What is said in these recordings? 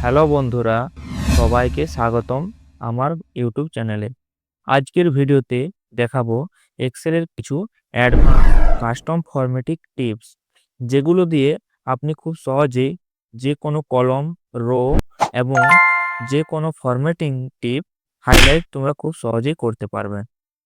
Hello বন্ধুরা, সবাইকে স্বাগতম আমার ইউটিউব চ্যানেলে। আজকের ভিডিওতে দেখাবো এক্সেলের কিছু অ্যাডভান্স কাস্টম ফরম্যাটিং টিপস, যেগুলো দিয়ে আপনি খুব সহজেই যে কোনো কলম, রো এবং যে কোনো ফরম্যাটিং টিপ হাইলাইট তোমরা খুব সহজেই করতে পারবেন।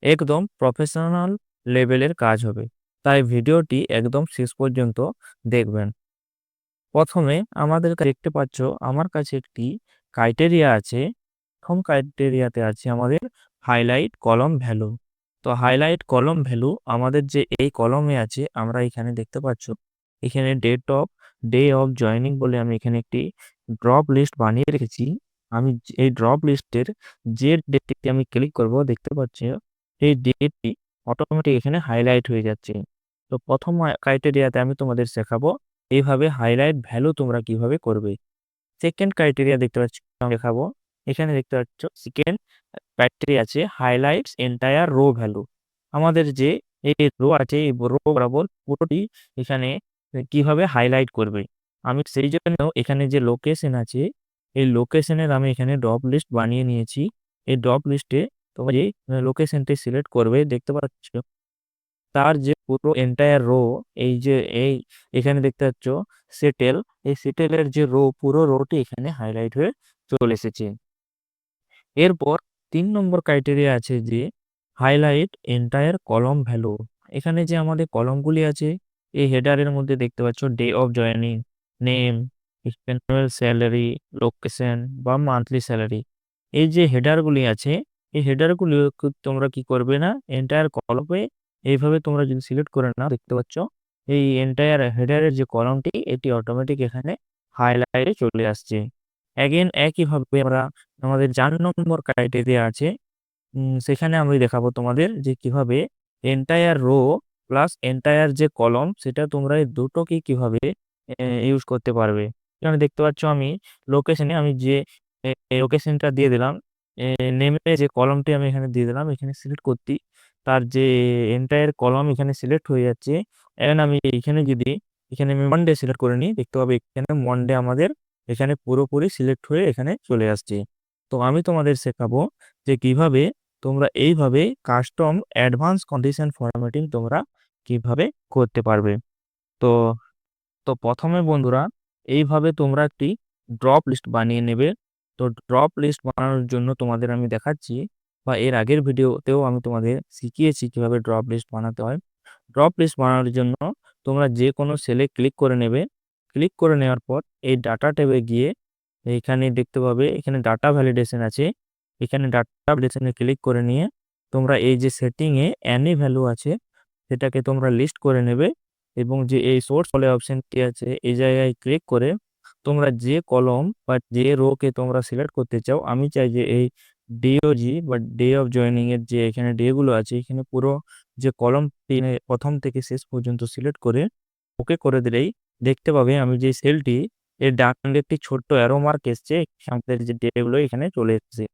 একদম প্রফেশনাল লেভেলের কাজ হবে, তাই ভিডিওটি একদম শেষ পর্যন্ত দেখবেন। প্রথমে আমাদের দেখতে পাচ্ছ আমার কাছে একটি ক্রাইটেরিয়া আছে। প্রথম ক্রাইটেরিয়াতে আছে আমাদের হাইলাইট কলম ভ্যালু। তো হাইলাইট কলম ভ্যালু আমাদের যে এই কলমে আছে, আমরা এখানে দেখতে পাচ্ছ এখানে ডে অফ জয়েনিং বলে আমি এখানে একটি ড্রপ লিস্ট বানিয়ে রেখেছি। আমি এই ড্রপ লিস্টের যে ডেটটি আমি ক্লিক করব, দেখতে পাচ্ছি এই ডেটটি অটোমেটিক এখানে হাইলাইট হয়ে যাচ্ছে। তো প্রথম ক্রাইটেরিয়াতে আমি তোমাদের শেখাবো এইভাবে হাইলাইট ভ্যালু তোমরা কিভাবে করবে। সেকেন্ড ক্রাইটেরিয়া দেখতে পাচ্ছ দেখাবো। এখানে দেখতে পাচ্ছ সেকেন্ড ক্রাইটেরিয়া আছে হাইলাইটস এন্টায়ার রো ভ্যালু। আমাদের যে এই রো আছে, এই রো বরাবর পুরোটি এখানে কিভাবে হাইলাইট করবে। আমি সেই জন্য এখানে যে লোকেশন আছে, এই লোকেশনের আমি এখানে ড্রপ লিস্ট বানিয়ে নিয়েছি। এই ড্রপ লিস্টে তোমরা যে লোকেশনটি সিলেক্ট করবে, দেখতে পাচ্ছ তার যে পুরো এন্টায়ার রো, এই যে এই এখানে দেখতে পাচ্ছ সেটেল, এই সেটেলের যে রো, পুরো রোটি এখানে হাইলাইট হয়ে চলে এসেছে। এরপর ৩ নম্বর ক্রাইটেরিয়া আছে যে হাইলাইট এন্টায়ার কলম ভ্যালু। এখানে যে আমাদের কলমগুলি আছে, এই হেডারের মধ্যে দেখতে পাচ্ছ day of joining, name, annual salary, location বা মান্থলি স্যালারি। এই যে হেডারগুলি আছে, এই হেডারগুলি তোমরা কি করবে না, এন্টায়ার কলমে এইভাবে তোমরা যদি সিলেক্ট করে নাও, দেখতে পাচ্ছ এই এন্টায়ার হেডারের যে কলমটি, এটি অটোমেটিক এখানে হাইলাইটে চলে আসছে। এগেন একইভাবে আমরা আমাদের ৪ নম্বর ক্রাইটেরিয়া আছে, সেখানে আমি দেখাবো তোমাদের যে কিভাবে এন্টায়ার রো প্লাস এন্টায়ার যে কলম, সেটা তোমরা এই দুটোকে কিভাবে ইউজ করতে পারবে। এখানে দেখতে পাচ্ছ আমি লোকেশনে আমি যে লোকেশনটা দিয়ে দিলাম, নেমে যে কলমটি আমি এখানে দিয়ে দিলাম, এখানে সিলেক্ট করতে তার যে এন্টায়ার কলম এখানে সিলেক্ট হয়ে যাচ্ছে। এখন আমি এখানে যদি এখানে আমি মন্ডে সিলেক্ট করে নিই, দেখতে পাবে এখানে মন্ডে আমাদের এখানে পুরোপুরি সিলেক্ট হয়ে এখানে চলে আসছে। তো আমি তোমাদের শেখাবো যে কিভাবে তোমরা এইভাবে কাস্টম অ্যাডভান্স কন্ডিশন ফরম্যাটিং তোমরা কিভাবে করতে পারবে। তো তো প্রথমে বন্ধুরা, এইভাবে তোমরা একটি ড্রপ লিস্ট বানিয়ে নেবে। তো ড্রপ লিস্ট বানানোর জন্য তোমাদের আমি দেখাচ্ছি, বা এর আগের ভিডিওতেও আমি তোমাদের শিখিয়েছি কিভাবে ড্রপ লিস্ট বানাতে হয়। ড্রপ লিস্ট বানানোর জন্য তোমরা যে কোনো সেলে ক্লিক করে নেবে। ক্লিক করে নেওয়ার পর এই ডাটা ট্যাবে গিয়ে এইখানে দেখতে পাবে এখানে ডাটা ভ্যালিডেশন আছে। এখানে ডাটা ভ্যালিডেশনে ক্লিক করে নিয়ে তোমরা এই যে সেটিংয়ে অ্যানি ভ্যালু আছে, সেটাকে তোমরা লিস্ট করে নেবে এবং যে এই সোর্স বলে অপশনটি আছে, এই জায়গায় ক্লিক করে তোমরা যে কলম বা যে রো কে তোমরা সিলেক্ট করতে চাও, আমি চাই যে এই ডিওজি বা ডে অফ জয়েনিং এর যে এখানে ডে গুলো আছে, এখানে পুরো যে কলমটি প্রথম থেকে শেষ পর্যন্ত সিলেক্ট করে ওকে করে দিলেই দেখতে পাবে আমি যে সেলটি এর ডান দিকে একটি ছোট্ট অ্যারো মার্ক এসছে, আমাদের যে ডে গুলো এখানে চলে এসেছে।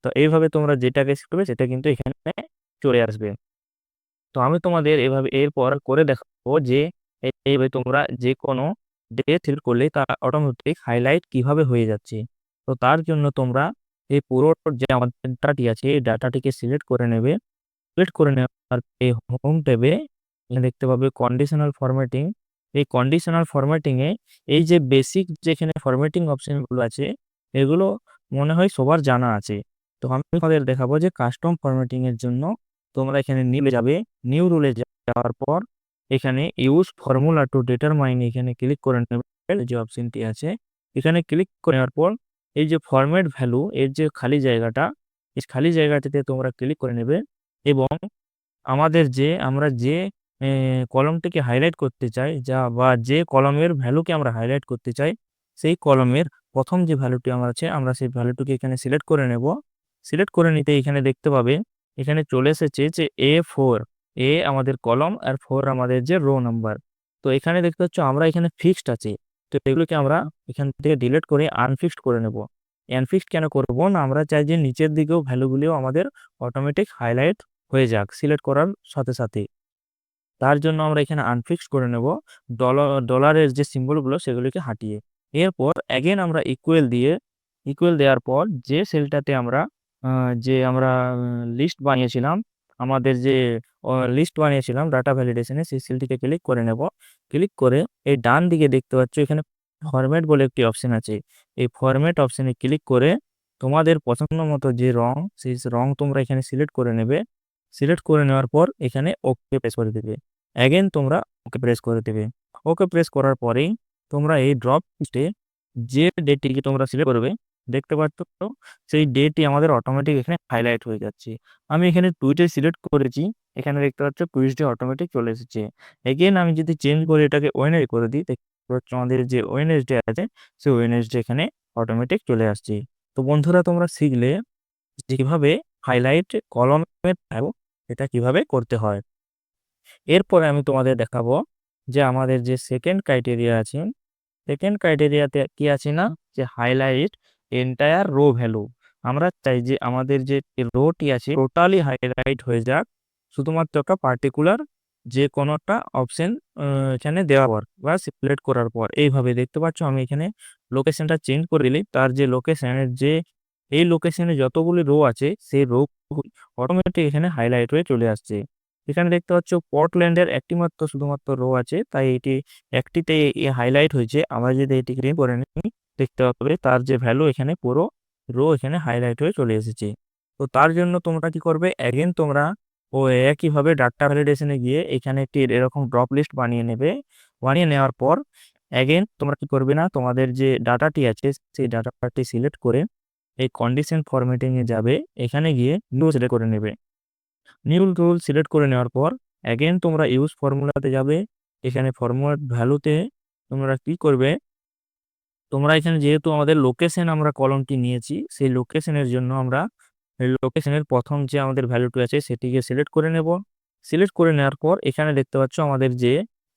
তো এইভাবে তোমরা যেটাকে সিলেক্ট করবে সেটা কিন্তু এখানে চলে আসবে। তো আমি তোমাদের এভাবে এরপর করে দেখাবো যে এইভাবে তোমরা যে কোনো ডে সিলেক্ট করলে তা অটোমেটিক হাইলাইট কিভাবে হয়ে যাচ্ছে। তো তার জন্য তোমরা এই পুরো যে আমাদের ডাটাটি আছে, এই ডাটাটিকে সিলেক্ট করে নেবে। সিলেক্ট করে নেওয়ার এই হোম ট্যাবে দেখতে পাবে কন্ডিশনাল ফরম্যাটিং। এই কন্ডিশনাল ফরম্যাটিং এ এই যে বেসিক যেখানে ফরম্যাটিং অপশন গুলো আছে, এগুলো মনে হয় সবার জানা আছে। তো আমি তোমাদের দেখাবো যে কাস্টম ফরম্যাটিং এর জন্য তোমরা এখানে নিউ যাবে। নিউ রুলে যাওয়ার পর এখানে ইউজ ফর্মুলা টু ডিটারমাইন এখানে ক্লিক করে নেবে, যে অপশনটি আছে এখানে ক্লিক করে নেওয়ার পর এই যে ফরম্যাট ভ্যালু এর যে খালি জায়গাটা, এই খালি জায়গাটিতে তোমরা ক্লিক করে নেবে এবং আমরা যে কলমটিকে হাইলাইট করতে চাই, বা যে কলমের ভ্যালুকে আমরা হাইলাইট করতে চাই, সেই কলমের প্রথম যে ভ্যালুটি আছে, আমরা সেই ভ্যালুটিকে এখানে সিলেক্ট করে নেব। সিলেক্ট করে নিতে এখানে দেখতে পাবে এখানে চলে এসেছে যে A4, এ আমাদের কলম আর 4 আমাদের যে রো নাম্বার। তো এখানে দেখতে পাচ্ছ আমরা এখানে ফিক্সড আছে। তো এগুলোকে আমরা এখান থেকে ডিলিট করে আনফিক্সড করে নেব। আনফিক্সড কেন করব না, আমরা চাই যে নিচের দিকেও ভ্যালুগুলিও আমাদের অটোমেটিক হাইলাইট হয়ে যাক সিলেক্ট করার সাথে সাথে। তার জন্য আমরা এখানে আনফিক্সড করে নেব, ডলারের যে সিম্বলগুলো সেগুলিকে হাঁটিয়ে। এরপর অ্যাগেন আমরা ইকুয়াল দেওয়ার পর যে সেলটাতে আমরা লিস্ট বানিয়েছিলাম, আমাদের যে লিস্ট বানিয়েছিলাম ডাটা ভ্যালিডেশনে, সেই সেলটিতে ক্লিক করে নেব। ক্লিক করে এই ডান দিকে দেখতে পাচ্ছ এখানে ফরম্যাট বলে একটি অপশন আছে। এই ফরম্যাট অপশনে ক্লিক করে তোমাদের পছন্দ মতো যে রং, সেই রং তোমরা এখানে সিলেক্ট করে নেবে। সিলেক্ট করে নেওয়ার পর এখানে ওকে প্রেস করে দেবে। অ্যাগেন তোমরা ওকে প্রেস করে দেবে। ওকে প্রেস করার পরেই তোমরা এই ড্রপ লিস্টে যে ডেটটিকে তোমরা সিলেক্ট করবে, দেখতে পাচ্ছ সেই ডেটটি আমাদের অটোমেটিক এখানে হাইলাইট হয়ে যাচ্ছে। আমি এখানে টুইটে সিলেক্ট করেছি, এখানে দেখতে পাচ্ছ টুইসডে অটোমেটিক চলে এসেছে। এগেন আমি যদি চেঞ্জ করে এটাকে ওয়েডনেসডে করে দিই, দেখতে পাচ্ছ আমাদের যে ওয়েডনেসডে আছে সেই ওয়েডনেসডে এখানে অটোমেটিক চলে আসছে। তো বন্ধুরা, তোমরা শিখলে যে কিভাবে হাইলাইট কলমে এটা কিভাবে করতে হয়। এরপরে আমি তোমাদের দেখাবো যে আমাদের যে সেকেন্ড ক্রাইটেরিয়া আছে, সেকেন্ড ক্রাইটেরিয়াতে কি আছে না, যে হাইলাইট এন্টায়ার রো ভ্যালু। আমরা চাই যে আমাদের যে রোটি আছে টোটালি হাইলাইট হয়ে যাক, শুধুমাত্র একটা পার্টিকুলার যে কোনো একটা অপশন এখানে দেওয়ার পর বা সিলেক্ট করার পর। এইভাবে দেখতে পাচ্ছ আমি এখানে লোকেশনটা চেঞ্জ করে দিলি, তার যে লোকেশনের যে এই লোকেশনে যতগুলি রো আছে সেই রো অটোমেটিক এখানে হাইলাইট হয়ে চলে আসছে। এখানে দেখতে পাচ্ছ পোর্টল্যান্ডের একটি মাত্র শুধুমাত্র রো আছে, তাই এটি একটিতে হাইলাইট হয়েছে। আমরা যদি এটি ক্লিক করে নিই, দেখতে পাবে তার যে ভ্যালু এখানে পুরো রো এখানে হাইলাইট হয়ে চলে এসেছে। তো তার জন্য তোমরা কি করবে, অ্যাগেন তোমরা ও একইভাবে ডাটা ভ্যালিডেশনে গিয়ে এখানে একটি এরকম ড্রপ লিস্ট বানিয়ে নেবে। বানিয়ে নেওয়ার পর অ্যাগেন তোমরা কি করবে না, তোমাদের যে ডাটাটি আছে সেই ডাটাটি সিলেক্ট করে এই কন্ডিশন ফরম্যাটিং এ যাবে। এখানে গিয়ে নিউ সিলেক্ট করে নেবে। নিউ রুল সিলেক্ট করে নেওয়ার পর অ্যাগেন তোমরা ইউজ ফর্মুলাতে যাবে। এখানে ফর্মুলা ভ্যালুতে তোমরা কি করবে, তোমরা এখানে যেহেতু আমাদের লোকেশন আমরা কলমটি নিয়েছি, সেই লোকেশনের জন্য আমরা লোকেশনের প্রথম যে আমাদের ভ্যালুটি আছে সেটিকে সিলেক্ট করে নেব। সিলেক্ট করে নেওয়ার পর এখানে দেখতে পাচ্ছ আমাদের যে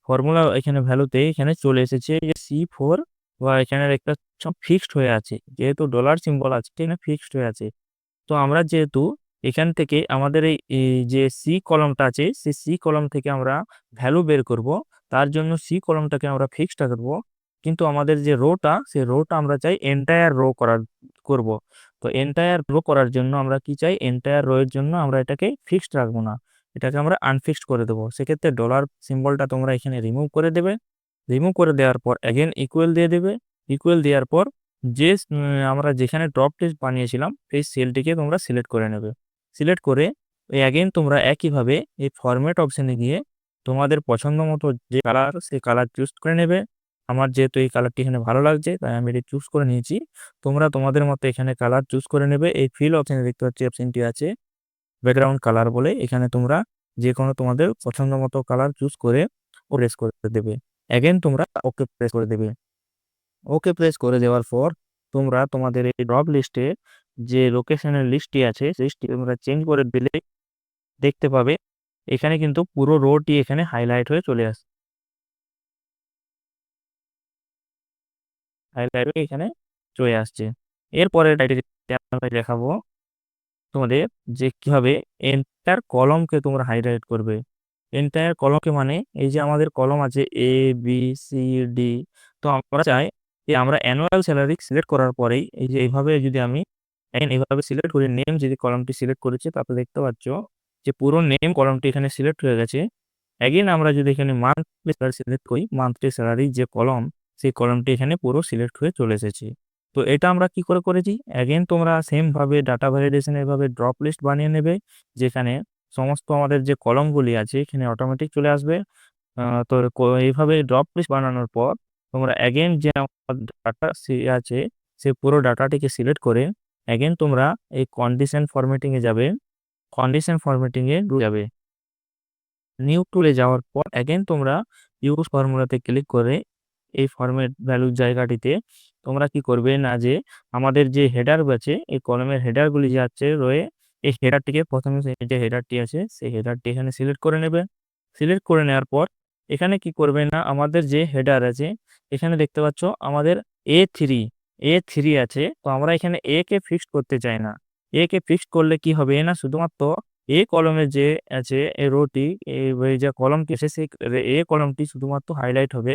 ফর্মুলা এখানে ভ্যালুতে এখানে চলে এসেছে যে C4, বা এখানে একটা ফিক্সড হয়ে আছে, যেহেতু ডলার সিম্বল আছে এখানে ফিক্সড হয়ে আছে। তো আমরা যেহেতু এখান থেকে আমাদের এই যে সি কলমটা আছে, সেই সি কলম থেকে আমরা ভ্যালু বের করব, তার জন্য সি কলমটাকে আমরা ফিক্সড রাখবো। কিন্তু আমাদের যে রোটা, সেই রোটা আমরা চাই এন্টায়ার রো করব। তো এন্টায়ার রো করার জন্য আমরা কি চাই, এন্টায়ার রো এর জন্য আমরা এটাকে ফিক্সড রাখবো না, এটাকে আমরা আনফিক্সড করে দেবো। সেক্ষেত্রে ডলার সিম্বলটা তোমরা এখানে রিমুভ করে দেবে। রিমুভ করে দেওয়ার পর অ্যাগেন ইকুয়াল দিয়ে দেবে। ইকুয়াল দেওয়ার পর যে আমরা যেখানে ড্রপ লিস্ট বানিয়েছিলাম সেই সেলটিকে তোমরা সিলেক্ট করে নেবে। সিলেক্ট করে অ্যাগেন তোমরা একইভাবে এই ফরম্যাট অপশনে গিয়ে তোমাদের পছন্দ মতো যে কালার, সেই কালার চুজ করে নেবে। আমার যেহেতু এই কালারটি এখানে ভালো লাগছে, তাই আমি এটি চুজ করে নিয়েছি। তোমরা তোমাদের মতো এখানে কালার চুজ করে নেবে। এই ফিল অপশনে দেখতে পাচ্ছি অপশনটি আছে ব্যাকগ্রাউন্ড কালার বলে, এখানে তোমরা যে কোনো তোমাদের পছন্দ মতো কালার চুজ করে প্রেস করে দেবে। অ্যাগেন তোমরা ওকে প্রেস করে দেবে। ওকে প্রেস করে দেওয়ার পর তোমরা তোমাদের এই ড্রপ লিস্টে যে লোকেশনের লিস্টটি আছে সেই তোমরা চেঞ্জ করে দিলে দেখতে পাবে এখানে কিন্তু পুরো রোটি এখানে হাইলাইট হয়ে চলে আসছে। হাইলাইট হয়ে এখানে চলে আসছে। এরপরে দেখাবো তোমাদের যে কিভাবে এন্টার কলমকে তোমরা হাইলাইট করবে। এন্টায়ার কলমকে মানে এই যে আমাদের কলম আছে A B C D। তো আমরা চাই যে আমরা অ্যানুয়াল স্যালারি সিলেক্ট করার পরেই এই যে এইভাবে যদি আমি এইভাবে সিলেক্ট করি, নেম যদি কলমটি সিলেক্ট করেছি, তারপরে দেখতে পাচ্ছ যে পুরো নেম কলমটি এখানে সিলেক্ট হয়ে গেছে। অ্যাগেন আমরা যদি এখানে মান্থলি স্যালারি সিলেক্ট করি, মান্থলি স্যালারি যে কলম, সেই কলমটি এখানে পুরো সিলেক্ট হয়ে চলে এসেছে। তো এটা আমরা কি করে করেছি, অ্যাগেন তোমরা সেম ভাবে ডাটা ভ্যালিডেশন এভাবে ড্রপ লিস্ট বানিয়ে নেবে, যেখানে সমস্ত আমাদের যে কলমগুলি আছে এখানে অটোমেটিক চলে আসবে। তো এইভাবে ড্রপ লিস্ট বানানোর পর তোমরা অ্যাগেন যে ডাটা আছে সেই পুরো ডাটাটিকে সিলেক্ট করে অ্যাগেন তোমরা এই কন্ডিশন ফরম্যাটিং এ যাবে। কন্ডিশন ফরম্যাটিং এ যাবে। নিউ টুলে যাওয়ার পর অ্যাগেন তোমরা ইউজ ফর্মুলাতে ক্লিক করে এই ফরম্যাট ভ্যালুর জায়গাটিতে তোমরা কি করবে না, যে আমাদের যে হেডার আছে এই কলমের হেডারগুলি যে আছে রয়ে, এই হেডারটিকে প্রথমে যে হেডারটি আছে সেই হেডারটি এখানে সিলেক্ট করে নেবে। সিলেক্ট করে নেওয়ার পর এখানে কি করবে না, আমাদের যে হেডার আছে এখানে দেখতে পাচ্ছ আমাদের A3 আছে। তো আমরা এখানে এ কে ফিক্সড করতে চাই না। এ কে ফিক্সড করলে কি হবে না, শুধুমাত্র এ কলমের যে আছে এই রোটি, এই যে কলমটি আছে সেই এ কলমটি শুধুমাত্র হাইলাইট হবে।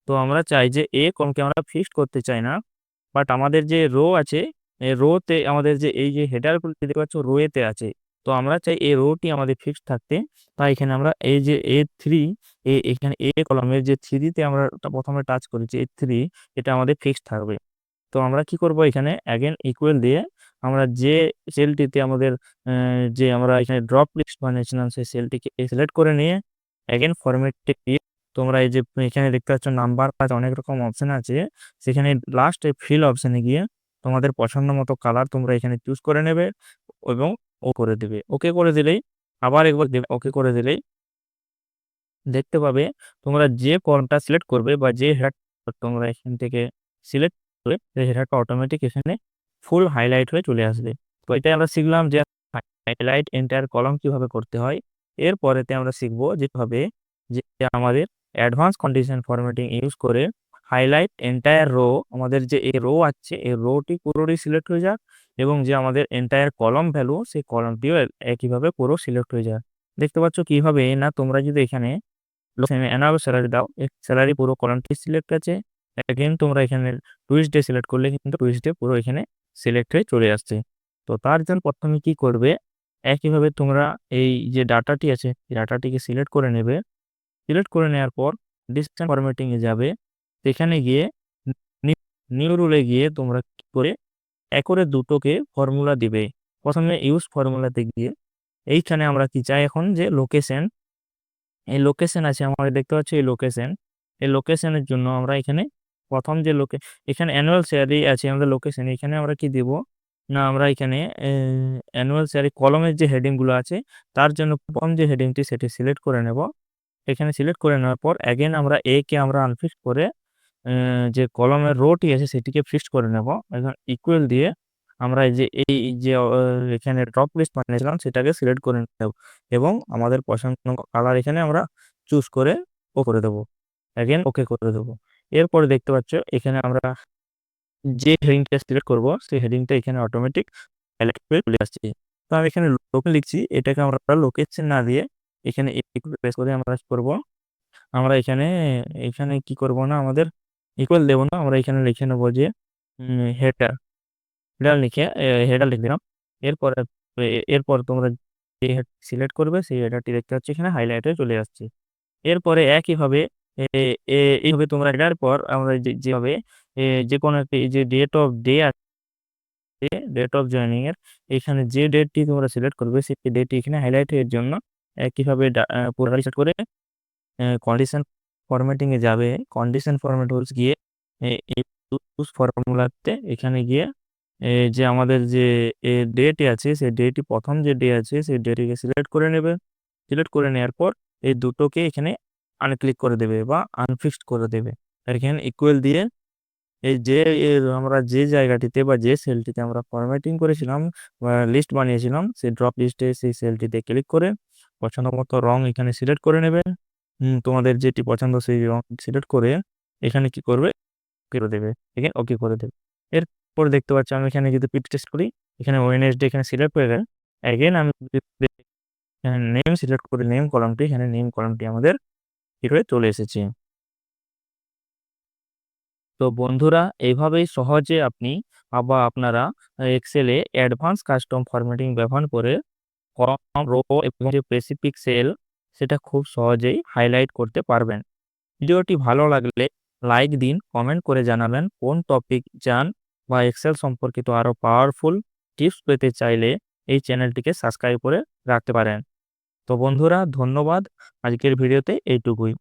তো তো আমরা চাই যে এ কলমকে আমরা ফিক্সড করতে চাই না। বাট আমাদের যে রো আছে, এই রোতে আমাদের যে এই যে হেডার গুলো দেখতে পাচ্ছ রো এতে আছে। তো আমরা চাই এই রোটি আমাদের ফিক্সড থাকতে। তাই এখানে আমরা এই যে A3 এখানে এ কলামের যে 3 তে আমরা প্রথমে টাচ করেছি A3 এটা আমাদের ফিক্সড থাকবে। তো আমরা কি করব এখানে এগেন ইকুয়াল দিয়ে আমরা যে সেলটিতে আমাদের যে আমরা এখানে ড্রপ লিস্ট বানিয়েছিলাম সেই সেলটিকে সিলেক্ট করে নিয়ে এগেন ফরম্যাটে গিয়ে তোমরা এই যে এখানে দেখতে পাচ্ছ নাম্বার প্লাস অনেক রকম অপশন আছে, সেখানে লাস্ট ফিল অপশনে গিয়ে তোমাদের পছন্দ মতো কালার তোমরা এখানে চুজ করে নেবে এবং ও করে দেবে। ওকে করে দিলেই আবার একবার ওকে করে দিলেই দেখতে পাবে তোমরা যে ফর্মটা সিলেক্ট করবে বা যে হেড তোমরা এখান থেকে সিলেক্ট করে সেই হেডারটা অটোমেটিক এখানে ফুল হাইলাইট হয়ে চলে আসবে। তো এটাই আমরা শিখলাম যে হাইলাইট এন্টায়ার কলাম কিভাবে করতে হয়। এরপরেতে আমরা শিখবো যেভাবে যে আমাদের অ্যাডভান্স কন্ডিশন ফরম্যাটিং ইউজ করে হাইলাইট এন্টায়ার রো, আমাদের যে এই রো আছে এই রোটি পুরোটাই সিলেক্ট হয়ে যাক এবং যে আমাদের এন্টায়ার কলম ভ্যালু সেই কলমটিও একইভাবে পুরো সিলেক্ট হয়ে যায়। দেখতে পাচ্ছ কিভাবে না তোমরা যদি এখানে এনাবল স্যালারি দাও, স্যালারি পুরো কলামটি সিলেক্ট আছে। এগেন তোমরা এখানে টুইস্ট ডে সিলেক্ট করলে কিন্তু টুইস্ট ডে পুরো এখানে সিলেক্ট হয়ে চলে আসছে। তো তার জন্য প্রথমে কি করবে, একইভাবে তোমরা এই যে ডাটাটি আছে এই ডাটাটিকে সিলেক্ট করে নেবে। সিলেক্ট করে নেওয়ার পর ডিসটেন্স ফরম্যাটিং এ যাবে। সেখানে গিয়ে নিউ রুলে গিয়ে তোমরা কি করে একরে দুটোকে ফর্মুলা দিবে। প্রথমে ইউজ ফর্মুলাতে গিয়ে এইখানে আমরা কি চাই এখন যে লোকেশন, এই লোকেশন আছে আমাদের দেখতে পাচ্ছি এই লোকেশন। এই লোকেশনের জন্য আমরা এখানে প্রথম যে এখানে অ্যানুয়াল স্যালারি আছে আমাদের লোকেশন, এখানে আমরা কি দিব না আমরা এখানে অ্যানুয়াল স্যালারি কলমের যে হেডিং গুলো আছে তার জন্য প্রথম যে হেডিংটি সেটি সিলেক্ট করে নেব। এখানে সিলেক্ট করে নেওয়ার পর এগেন আমরা এ কে আমরা আনফিক্সড করে যে কলমের রোটি আছে সেটিকে ফিক্সড করে নেব। এখন ইকুয়াল দিয়ে আমরা এই যে এখানে ড্রপ লিস্ট বানিয়েছিলাম সেটাকে সিলেক্ট করে নেব এবং আমাদের পছন্দ কালার এখানে আমরা চুজ করে ও করে দেবো। এগেন ওকে করে দেবো। এরপরে দেখতে পাচ্ছ এখানে আমরা যে হেডিংটা সিলেক্ট করব সেই হেডিংটা এখানে অটোমেটিক সিলেক্ট হয়ে চলে আসছে। তো আমি এখানে লোকেশন লিখছি, এটাকে আমরা লোকেশন না দিয়ে এখানে প্রেস করে আমরা করব, আমরা এখানে কি করব না আমাদের ইকুয়াল দেব না, আমরা এখানে লিখে নেব যে হেডার, হেডার লিখে হেডার লিখে দিলাম। এরপর এরপর তোমরা যে সিলেক্ট করবে সেই হেডারটি দেখতে পাচ্ছি এখানে হাইলাইট হয়ে চলে আসছে। এরপরে একইভাবে এইভাবে তোমরা এটার পর আমরা যেভাবে যে কোনো একটি যে ডেট অফ ডে আছে, ডেট অফ জয়েনিং এর এখানে যে ডেটটি তোমরা সিলেক্ট করবে সেই ডেটটি এখানে হাইলাইট এর জন্য একইভাবে পুরো রিসেট করে কন্ডিশন ফরম্যাটিং এ যাবে। কন্ডিশন ফরম্যাট হচ্ছে গিয়ে এই ইউজ ফর্মুলাতে এখানে গিয়ে যে আমাদের যে ডেট আছে সেই ডেটটি প্রথম যে ডে আছে সেই ডেটিকে সিলেক্ট করে নেবে। সিলেক্ট করে নেওয়ার পর এই দুটোকে এখানে আনক্লিক করে দেবে বা আনফিক্সড করে দেবে। আর এখানে ইকুয়াল দিয়ে এই যে আমরা যে জায়গাটিতে বা যে সেলটিতে আমরা ফরম্যাটিং করেছিলাম বা লিস্ট বানিয়েছিলাম সেই ড্রপ লিস্টে সেই সেলটিতে ক্লিক করে পছন্দ মতো রং এখানে সিলেক্ট করে নেবে। তোমাদের যেটি পছন্দ সেই রং সিলেক্ট করে এখানে কি করবে করে দেবে, এখানে ওকে করে দেবে। এরপর দেখতে পাচ্ছি আমি এখানে যদি পিট টেস্ট করি এখানে ওয়েডনেসডে এখানে সিলেক্ট হয়ে গেল। এগেন আমি নেম সিলেক্ট করি নেম কলামটি, এখানে নেম কলামটি আমাদের হিট হয়ে চলে এসেছে। তো বন্ধুরা এইভাবেই সহজে আপনি আপনারা এক্সেলে অ্যাডভান্স কাস্টম ফরম্যাটিং ব্যবহার করে কলাম, রো এবং যে স্পেসিফিক সেল সেটা খুব সহজেই হাইলাইট করতে পারবেন। ভিডিওটি ভালো লাগলে লাইক দিন, কমেন্ট করে জানাবেন কোন টপিক চান বা এক্সেল সম্পর্কিত আরও পাওয়ারফুল টিপস পেতে চাইলে এই চ্যানেলটিকে সাবস্ক্রাইব করে রাখতে পারেন। তো বন্ধুরা ধন্যবাদ, আজকের ভিডিওতে এইটুকুই।